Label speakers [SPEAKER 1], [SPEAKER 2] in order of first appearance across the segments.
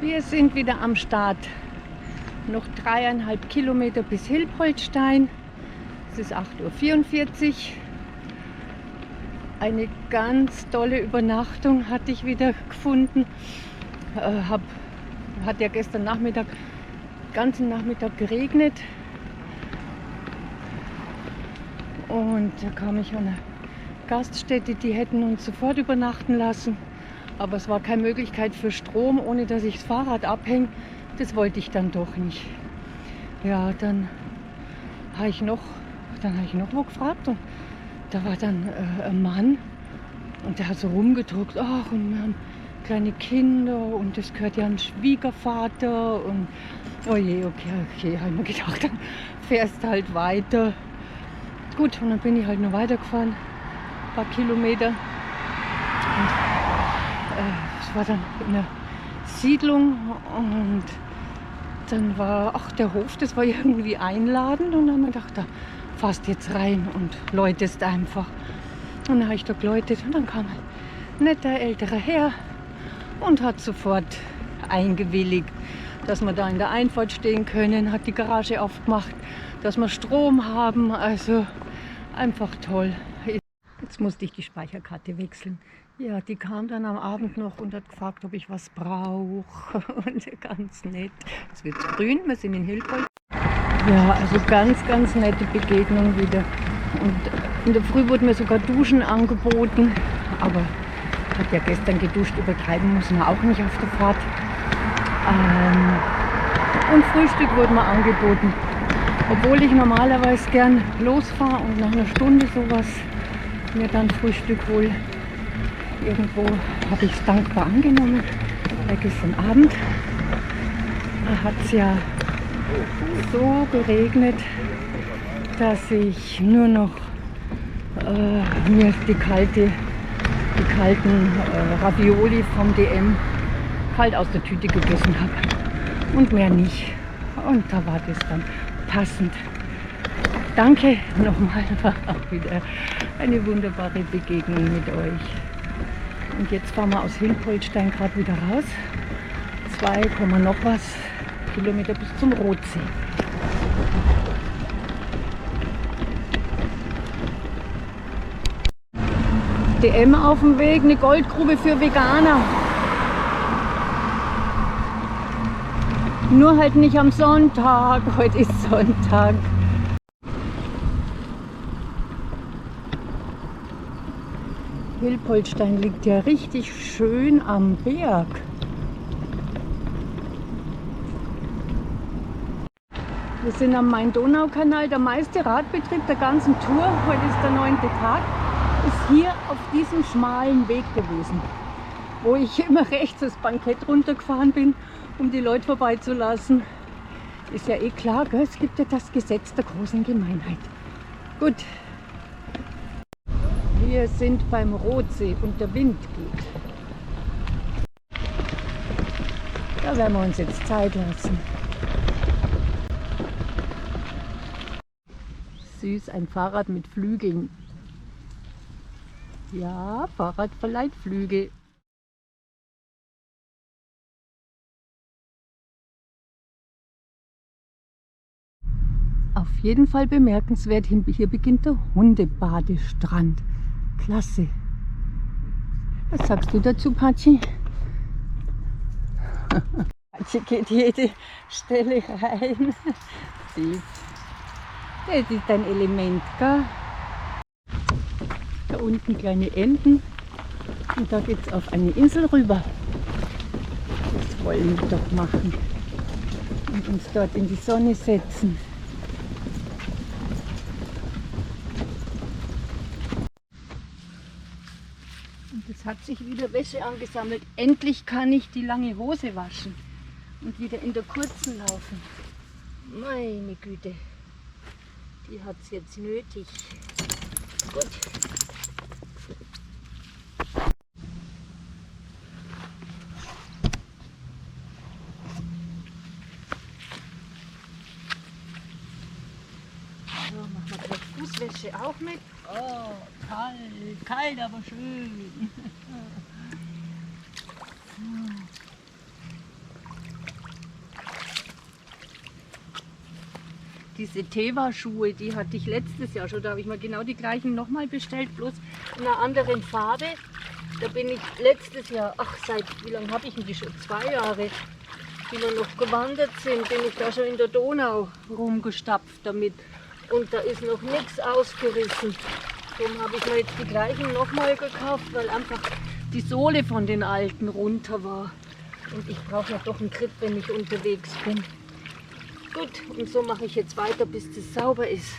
[SPEAKER 1] Wir sind wieder am Start. Noch 3,5 Kilometer bis Hilpoltstein. Es ist 8:44 Uhr. Eine ganz tolle Übernachtung hatte ich wieder gefunden. Hat ja gestern Nachmittag, den ganzen Nachmittag geregnet. Und da kam ich an eine Gaststätte, die hätten uns sofort übernachten lassen. Aber es war keine Möglichkeit für Strom, ohne dass ich das Fahrrad abhänge. Das wollte ich dann doch nicht. Ja, dann habe ich noch wo gefragt und da war dann ein Mann und der hat so rumgedruckt, ach, und wir haben kleine Kinder und das gehört ja an den Schwiegervater und oh je, okay, habe ich mir gedacht, dann fährst du halt weiter. Gut, und dann bin ich halt noch weitergefahren, ein paar Kilometer. Und es war dann in einer Siedlung und dann war, der Hof, das war irgendwie einladend und dann haben wir gedacht, da fährst jetzt rein und läutest einfach. Und dann habe ich da geläutet und dann kam ein netter älterer Herr und hat sofort eingewilligt, dass wir da in der Einfahrt stehen können, hat die Garage aufgemacht, dass wir Strom haben, also einfach toll. Jetzt musste ich die Speicherkarte wechseln. Ja, die kam dann am Abend noch und hat gefragt, ob ich was brauche. Und ganz nett. Es wird grün, wir sind in Hilpoltstein. Ja, also ganz nette Begegnung wieder. Und in der Früh wurde mir sogar Duschen angeboten. Aber ich habe ja gestern geduscht, übertreiben muss man auch nicht auf der Fahrt. Und Frühstück wurde mir angeboten. Obwohl ich normalerweise gern losfahre und nach einer Stunde sowas mir dann Frühstück hole. Irgendwo habe ich es dankbar angenommen, weil gestern Abend hat es ja so geregnet, dass ich nur noch mir die kalten Ravioli vom DM kalt aus der Tüte gegessen habe und mehr nicht. Und da war das dann passend. Danke nochmal, war auch wieder eine wunderbare Begegnung mit euch. Und jetzt fahren wir aus Hilpoltstein gerade wieder raus. 2, noch was Kilometer bis zum Rotsee. DM auf dem Weg, eine Goldgrube für Veganer. Nur halt nicht am Sonntag, heute ist Sonntag. Hilpoltstein liegt ja richtig schön am Berg. Wir sind am Main-Donau-Kanal. Der meiste Radbetrieb der ganzen Tour, heute ist der 9. Tag, ist hier auf diesem schmalen Weg gewesen, wo ich immer rechts das Bankett runtergefahren bin, um die Leute vorbeizulassen. Ist ja eh klar, gell? Es gibt ja das Gesetz der großen Gemeinheit. Gut. Wir sind beim Rotsee und der Wind geht. Da werden wir uns jetzt Zeit lassen. Süß, ein Fahrrad mit Flügeln. Ja, Fahrrad verleiht Flügel. Auf jeden Fall bemerkenswert, hier beginnt der Hundebadestrand. Klasse. Was sagst du dazu, Patschi? Patschi geht jede Stelle rein. Süß. Das ist ein Element, gell? Da unten kleine Enten und da geht es auf eine Insel rüber. Das wollen wir doch machen und uns dort in die Sonne setzen. Es hat sich wieder Wäsche angesammelt. Endlich kann ich die lange Hose waschen und wieder in der kurzen laufen. Meine Güte, die hat es jetzt nötig. Gut. So, machen wir gleich Fußwäsche auch mit. Oh, kalt, aber schön. Diese Teva-Schuhe, die hatte ich letztes Jahr schon. Da habe ich mir genau die gleichen nochmal bestellt, bloß in einer anderen Farbe. Da bin ich letztes Jahr, seit wie lange habe ich denn die schon? 2 Jahre, wie wir noch gewandert sind, bin ich da schon in der Donau rumgestapft damit. Und da ist noch nichts ausgerissen. Darum habe ich mir jetzt die gleichen nochmal gekauft, weil einfach die Sohle von den alten runter war. Und ich brauche ja doch einen Grip, wenn ich unterwegs bin. Gut, und so mache ich jetzt weiter, bis das sauber ist.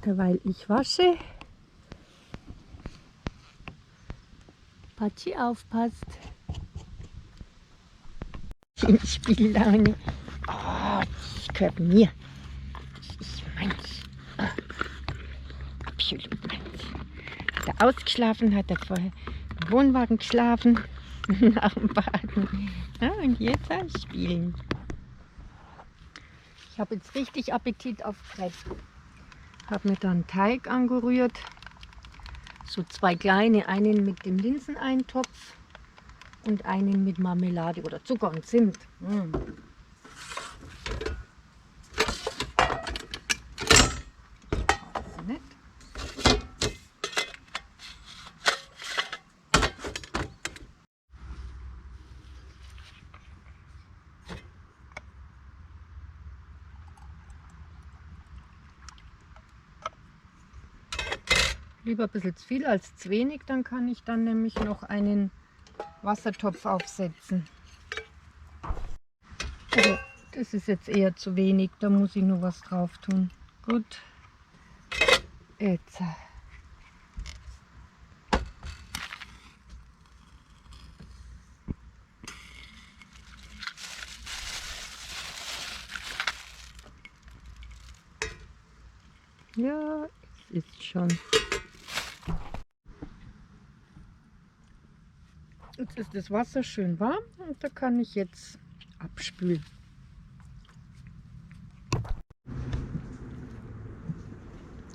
[SPEAKER 1] Derweil ich wasche. Patschi aufpasst. In Spiellaune. Oh, das gehört mir. Das ist meins. Absolut meins. Hat er ausgeschlafen, hat er vorher im Wohnwagen geschlafen. Nach dem Baden. Ja, und jetzt spielen. Ich habe jetzt richtig Appetit auf Crepe. Habe mir dann Teig angerührt. So 2 kleine, einen mit dem Linseneintopf und einen mit Marmelade oder Zucker und Zimt. Nett. Lieber ein bisschen zu viel als zu wenig, dann kann ich dann nämlich noch einen Wassertopf aufsetzen. Also, das ist jetzt eher zu wenig, da muss ich nur was drauf tun. Gut, jetzt. Ja, es ist schon. Jetzt ist das Wasser schön warm und da kann ich jetzt abspülen.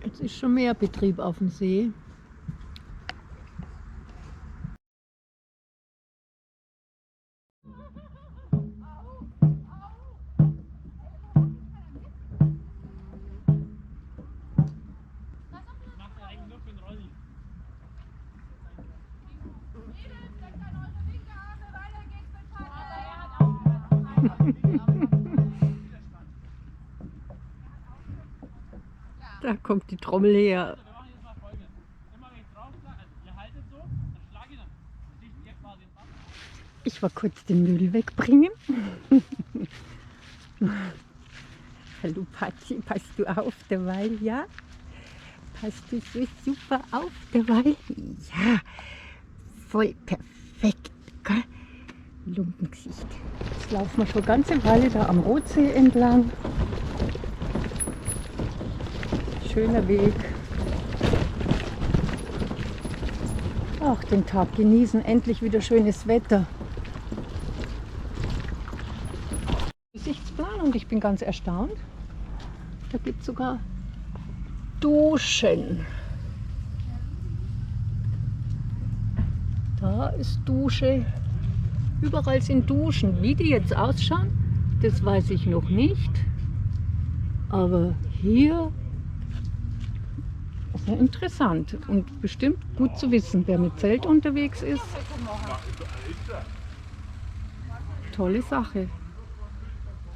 [SPEAKER 1] Jetzt ist schon mehr Betrieb auf dem See. Da kommt die Trommel her. Ich war kurz den Müll wegbringen. Hallo Patschi, passt du auf derweil, ja? Passt du so super auf derweil? Ja, voll perfekt, gell? Lumpengesicht. Jetzt laufen wir schon eine ganze Weile da am Rotsee entlang. Schöner Weg. Ach, den Tag genießen, endlich wieder schönes Wetter. Gesichtsplan und ich bin ganz erstaunt. Da gibt es sogar Duschen. Da ist Dusche. Überall sind Duschen. Wie die jetzt ausschauen, das weiß ich noch nicht. Aber hier ist ja interessant und bestimmt gut zu wissen, wer mit Zelt unterwegs ist. Tolle Sache.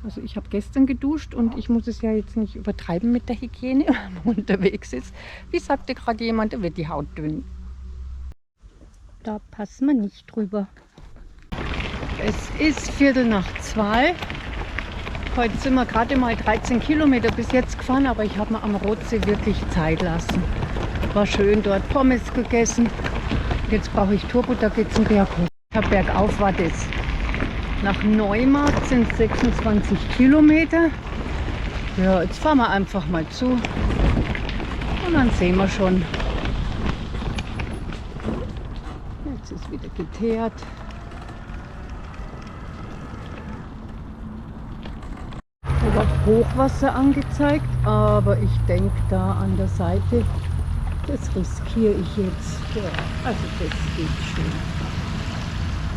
[SPEAKER 1] Also ich habe gestern geduscht und ich muss es ja jetzt nicht übertreiben mit der Hygiene, wenn man unterwegs ist. Wie sagte gerade jemand, da wird die Haut dünn. Da passen wir nicht drüber. Es ist 1:45. Heute sind wir gerade mal 13 Kilometer bis jetzt gefahren, aber ich habe mir am Rotsee wirklich Zeit lassen. War schön dort, Pommes gegessen. Jetzt brauche ich Turbo, da geht es einen Berg hoch. Bergauf war das. Nach Neumarkt sind es 26 Kilometer. Ja, jetzt fahren wir einfach mal zu und dann sehen wir schon. Jetzt ist wieder geteert. Da wird Hochwasser angezeigt, aber ich denke da an der Seite, das riskiere ich jetzt. Ja, also das geht schön.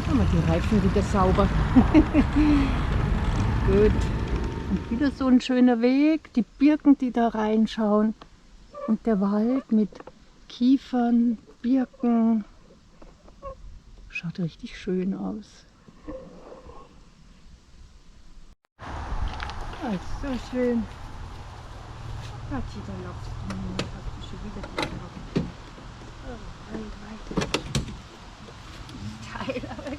[SPEAKER 1] Haben wir die Reifen wieder sauber. Gut. Und wieder so ein schöner Weg, die Birken, die da reinschauen und der Wald mit Kiefern, Birken. Schaut richtig schön aus. Ah, ist so schön. Kathi, da laufst du mir, hast du schon wieder gelaufen. Oh, weit. Teil, aber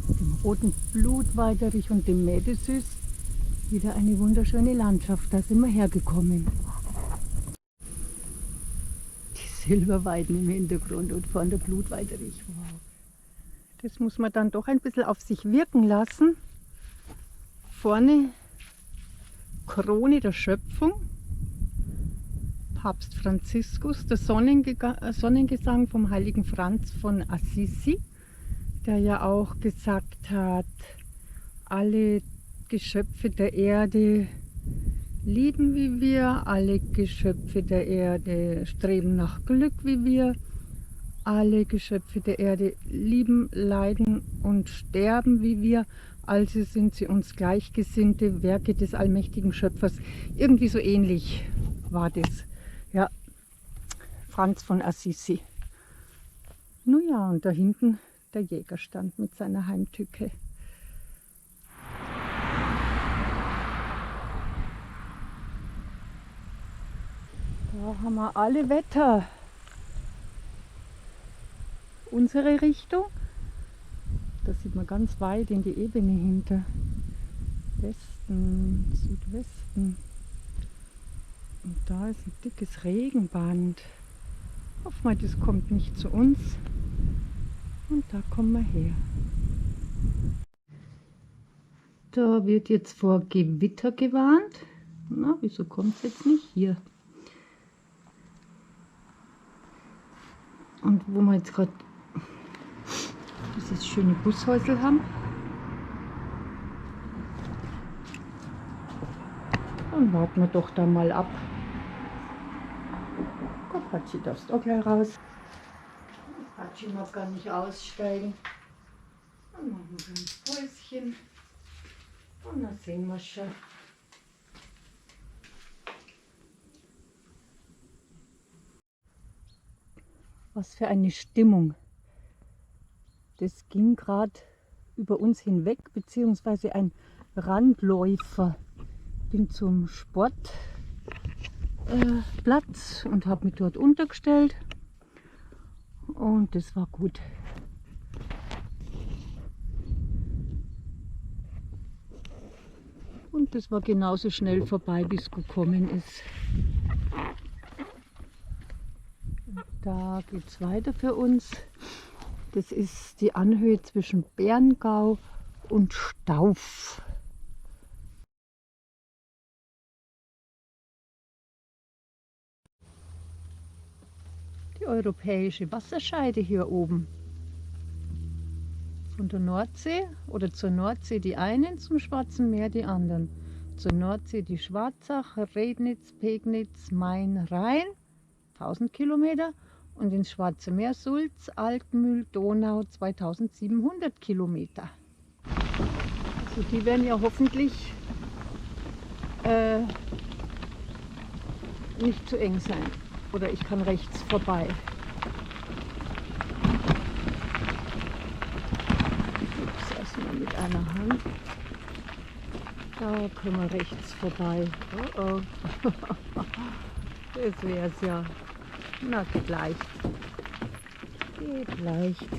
[SPEAKER 1] dem roten Blutweiderich und dem Mädesüß wieder eine wunderschöne Landschaft. Da sind wir hergekommen. Die Silberweiden im Hintergrund und vorne der Blutweiderich. Wow. Das muss man dann doch ein bisschen auf sich wirken lassen. Vorne Krone der Schöpfung, Papst Franziskus, der Sonnengesang vom heiligen Franz von Assisi, der ja auch gesagt hat, alle Geschöpfe der Erde lieben wie wir, alle Geschöpfe der Erde streben nach Glück wie wir, alle Geschöpfe der Erde lieben, leiden und sterben wie wir, also sind sie uns gleichgesinnte Werke des allmächtigen Schöpfers. Irgendwie so ähnlich war das. Ja, Franz von Assisi. Nun ja, und da hinten der Jägerstand mit seiner Heimtücke. Da haben wir alle Wetter. Unsere Richtung, da sieht man ganz weit in die Ebene hinter. Westen, Südwesten. Und da ist ein dickes Regenband. Hoffen wir, das kommt nicht zu uns. Und da kommen wir her. Da wird jetzt vor Gewitter gewarnt. Na, wieso kommt es jetzt nicht hier? Und wo wir jetzt gerade dieses schöne Bushäusel haben. Dann warten wir doch da mal ab. Gott, Patschi, darfst auch gleich raus. Patschi mag gar nicht aussteigen. Dann machen wir ein Päuschen. Und dann sehen wir schon. Was für eine Stimmung. Das ging gerade über uns hinweg, beziehungsweise ein Randläufer. Bin zum Sportplatz und habe mich dort untergestellt. Und das war gut. Und das war genauso schnell vorbei, wie es gekommen ist. Da geht es weiter für uns. Das ist die Anhöhe zwischen Berngau und Stauf. Die europäische Wasserscheide hier oben. Von der Nordsee oder zur Nordsee die einen, zum Schwarzen Meer die anderen. Zur Nordsee die Schwarzach, Rednitz, Pegnitz, Main, Rhein, 1000 Kilometer. Und ins Schwarze Meer Sulz, Altmühl, Donau 2700 Kilometer. Also die werden ja hoffentlich nicht zu eng sein. Oder ich kann rechts vorbei. Ups, erstmal mit einer Hand. Da können wir rechts vorbei. Oh oh. Das wäre es ja. Na, geht leicht. Geht leicht.